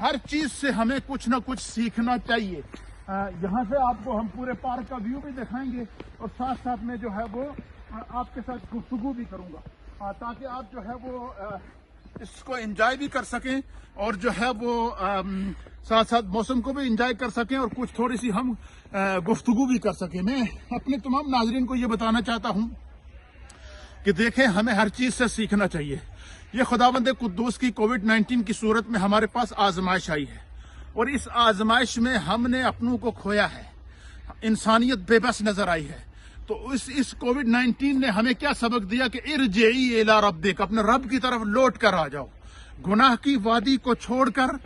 हर चीज से हमें कुछ ना कुछ सीखना चाहिए। यहाँ से आपको हम पूरे पार्क का व्यू भी दिखाएंगे और साथ साथ में जो है वो आपके साथ गुफ्तगू भी करूँगा ताकि आप जो है वो इसको एंजॉय भी कर सकें और जो है वो साथ साथ मौसम को भी एंजॉय कर सकें और कुछ थोड़ी सी हम गुफ्तगू भी कर सकें। मैं अपने तमाम नाजरीन को ये बताना चाहता हूँ कि देखें, हमें हर चीज़ से सीखना चाहिए। ये खुदावंद कुद्दूस की कोविड-19 की सूरत में हमारे पास आजमाइश आई है और इस आजमाइश में हमने अपनों को खोया है, इंसानियत बेबस नजर आई है। तो इस कोविड-19 ने हमें क्या सबक दिया कि इरजिई इला रब्बिक, अपने रब की तरफ लौट कर आ जाओ। गुनाह की वादी को छोड़कर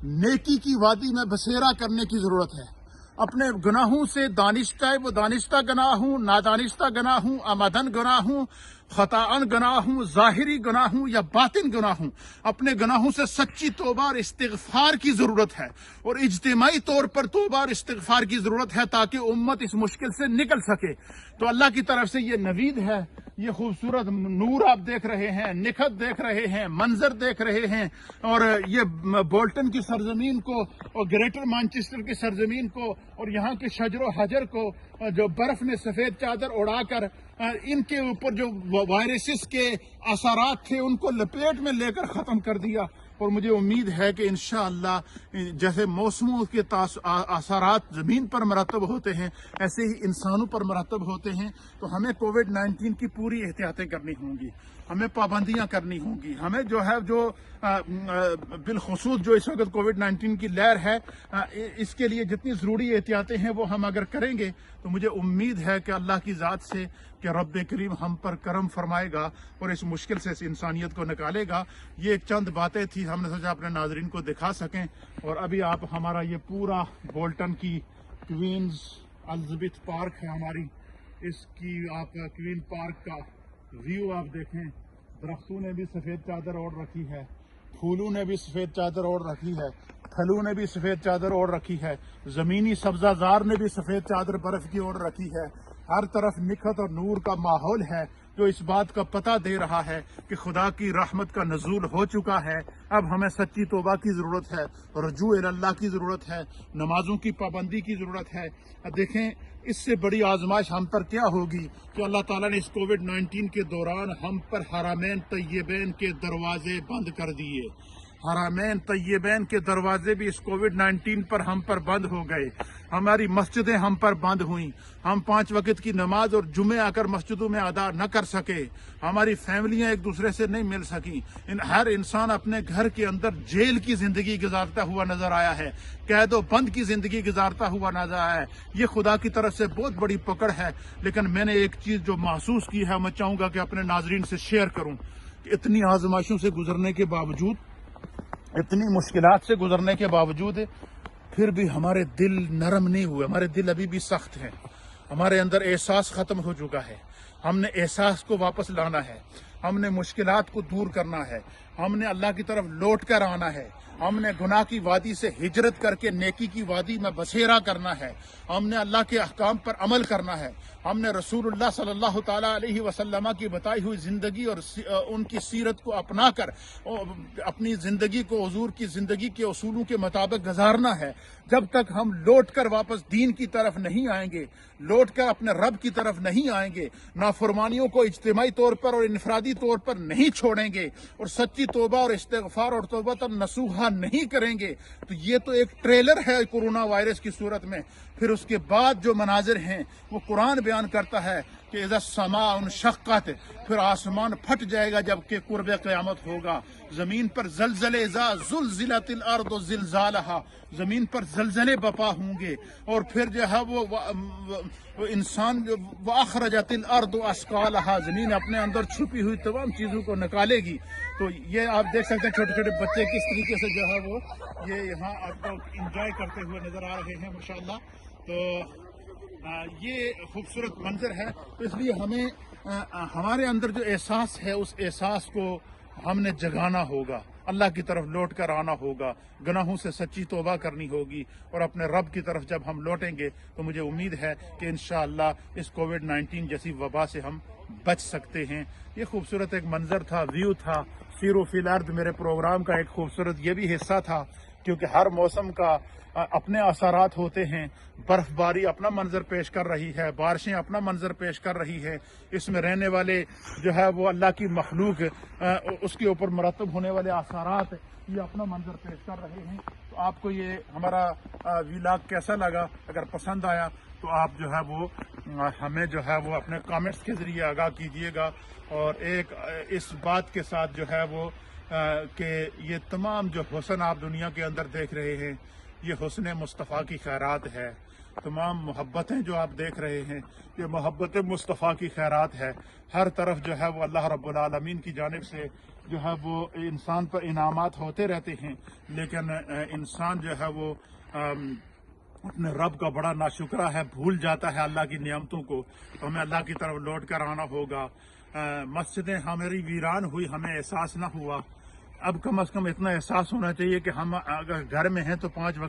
नेकी की वादी में बसेरा करने की जरूरत है। अपने गुनाहों से दानिश्ता वो दानिश्ता गुनाह हूँ, नादानिश्ता गुनाह हूँ, आमदन गुनाह हूँ, खताअन गुनाह हूँ, ज़ाहिरी गुनाह हूँ या बातिन गुनाह हूँ, अपने गुनाहों से सच्ची तौबा और इस्तिग़फ़ार की जरूरत है और इज्तिमाई तौर पर तौबा और इस्तिग़फ़ार की जरूरत है ताकि उम्मत इस मुश्किल से निकल सके। तो अल्लाह की तरफ से ये नवीद है, ये खूबसूरत नूर आप देख रहे हैं, निखत देख रहे हैं, मंजर देख रहे हैं और ये बोल्टन की सरजमीन को और ग्रेटर मैनचेस्टर की सरजमीन को और यहाँ के शजर हजर को जो बर्फ ने सफेद चादर उड़ाकर इनके ऊपर जो वायरसेस के असरात थे उनको लपेट में लेकर ख़त्म कर दिया। और मुझे उम्मीद है कि इंशाअल्लाह जैसे मौसमों के असरात ज़मीन पर मरतब होते हैं ऐसे ही इंसानों पर मरतब होते हैं। तो हमें कोविड-19 की पूरी एहतियातें करनी होंगी, हमें पाबंदियां करनी होंगी, हमें जो है जो बिलखुसूस जो इस वक्त कोविड-19 की लहर है इसके लिए जितनी ज़रूरी एहतियातें हैं वो हम अगर करेंगे तो मुझे उम्मीद है कि अल्लाह की ज़ात से कि रब करीम हम पर करम फरमाएगा और इस मुश्किल से इस इंसानियत को निकालेगा। ये एक चंद बातें थी, हमने सोचा अपने नाजरीन को दिखा सकें। और अभी आप हमारा ये पूरा बोल्टन की क्वींस एलिजाबेथ पार्क है हमारी, इसकी आप क्वीन पार्क का व्यू आप देखें। दरख्तों ने भी सफ़ेद चादर ओढ़ रखी है, फूलों ने भी सफ़ेद चादर ओढ़ रखी है, फलों ने भी सफ़ेद चादर ओढ़ रखी है, ज़मीनी सब्ज़ाजार ने भी सफ़ेद चादर बर्फ़ की ओढ़ रखी है। हर तरफ निखत और नूर का माहौल है जो इस बात का पता दे रहा है कि खुदा की रहमत का नज़ूल हो चुका है। अब हमें सच्ची तौबा की ज़रूरत है, रजू इल्लाह की ज़रूरत है, नमाजों की पाबंदी की ज़रूरत है। देखें, इससे बड़ी आजमाइश हम पर क्या होगी कि अल्लाह ताला ने इस कोविड-19 के दौरान हम पर हरामैन तय्यबैन के दरवाजे बंद कर दिए। हरामैन तय्यबैन के दरवाजे भी इस कोविड-19 पर हम पर बंद हो गए। हमारी मस्जिदें हम पर बंद हुई, हम 5 वक्त की नमाज और जुमे आकर मस्जिदों में अदा न कर सके, हमारी फैमिलियां एक दूसरे से नहीं मिल सकी। हर इंसान अपने घर के अंदर जेल की जिंदगी गुजारता हुआ नजर आया है, कैदो बंद की जिंदगी गुजारता हुआ नजर आया है। ये खुदा की तरफ से बहुत बड़ी पकड़ है। लेकिन मैंने एक चीज जो महसूस की है, मैं चाहूंगा कि अपने नाजरीन से शेयर करूं कि इतनी आजमाइशों से गुजरने के बावजूद, इतनी मुश्किलात से गुजरने के बावजूद फिर भी हमारे दिल नरम नहीं हुए, हमारे दिल अभी भी सख्त हैं। हमारे अंदर एहसास खत्म हो चुका है। हमने एहसास को वापस लाना है, हमने मुश्किलात को दूर करना है, हमने अल्लाह की तरफ लौट कर आना है, हमने गुनाह की वादी से हिजरत करके नेकी की वादी में बसेरा करना है, हमने अल्लाह के अहकाम पर अमल करना है, हमने रसूलुल्लाह सल्लल्लाहु ताला अलैहि वसल्लम की बताई हुई जिंदगी और उनकी सीरत को अपना कर अपनी जिंदगी को हुजूर की जिंदगी के उसूलों के मुताबिक गुजारना है। जब तक हम लौट कर वापस दीन की तरफ नहीं आएंगे, लौट कर अपने रब की तरफ नहीं आएंगे, नाफरमानियों को इज्तिमाई तौर पर और इनफरादी तौर पर नहीं छोड़ेंगे और सच्ची तौबा और इस्तिग़फ़ार और तौबतन नसूहा नहीं करेंगे, तो ये तो एक ट्रेलर है कोरोना वायरस की सूरत में। फिर उसके बाद जो मनाजिर हैं वो कुरान बयान करता है कि इज़ा समाउन शक़्क़त, फिर आसमान फट जाएगा जबकि कुर्बे क़यामत होगा। ज़मीन पर ज़लज़ले, इज़ा ज़ुलज़िलतिल अर्दु ज़िलज़ालहा, ज़मीन पर ज़लज़ले बपा होंगे और फिर जो है वो इंसान जो वअख़रजतिल अर्दु अस्क़ालहा, ज़मीन अपने अंदर छुपी हुई तमाम चीज़ों को निकालेगी। तो ये आप देख सकते हैं छोटे छोटे बच्चे किस तरीके से जो है वो ये यहाँ आपको इंजॉय करते हुए नज़र आ रहे हैं माशाअल्लाह। तो ये खूबसूरत मंजर है। तो इसलिए हमें हमारे अंदर जो एहसास है उस एहसास को हमने जगाना होगा, अल्लाह की तरफ लौट कर आना होगा, गुनाहों से सच्ची तौबा करनी होगी और अपने रब की तरफ जब हम लौटेंगे तो मुझे उम्मीद है कि इंशाअल्लाह इस कोविड-19 जैसी वबा से हम बच सकते हैं। ये खूबसूरत एक मंजर था, व्यू था, सीरो फिल अर्द मेरे प्रोग्राम का एक खूबसूरत ये भी हिस्सा था کیونکہ ہر موسم کا اپنے اثرات ہوتے ہیں. برف باری اپنا منظر پیش کر رہی ہے, بارشیں اپنا منظر پیش کر رہی ہے. اس میں رہنے والے جو ہے وہ اللہ کی مخلوق, اس کے اوپر مرتب ہونے والے اثرات یہ اپنا منظر پیش کر رہے ہیں. تو آپ کو یہ ہمارا ویلاگ کیسا لگا؟ اگر پسند آیا تو آپ جو ہے وہ ہمیں جو ہے وہ اپنے کامنٹس کے ذریعے آگاہ کیجیے گا. اور ایک اس بات کے ساتھ جو ہے وہ کہ یہ تمام جو حسن آپ دنیا کے اندر دیکھ رہے ہیں یہ حسن مصطفیٰ کی خیرات ہے. تمام محبتیں جو آپ دیکھ رہے ہیں یہ محبت مصطفیٰ کی خیرات ہے. ہر طرف جو ہے وہ اللہ رب العالمین کی جانب سے جو ہے وہ انسان پر انعامات ہوتے رہتے ہیں, لیکن انسان جو ہے وہ اپنے رب کا بڑا ناشکرہ ہے, بھول جاتا ہے اللہ کی نعمتوں کو. تو ہمیں اللہ کی طرف لوٹ کر آنا ہوگا. مسجدیں ہماری ویران ہوئی, ہمیں احساس نہ ہوا. اب کم از کم اتنا احساس ہونا چاہیے کہ ہم اگر گھر میں ہیں تو 5 وقت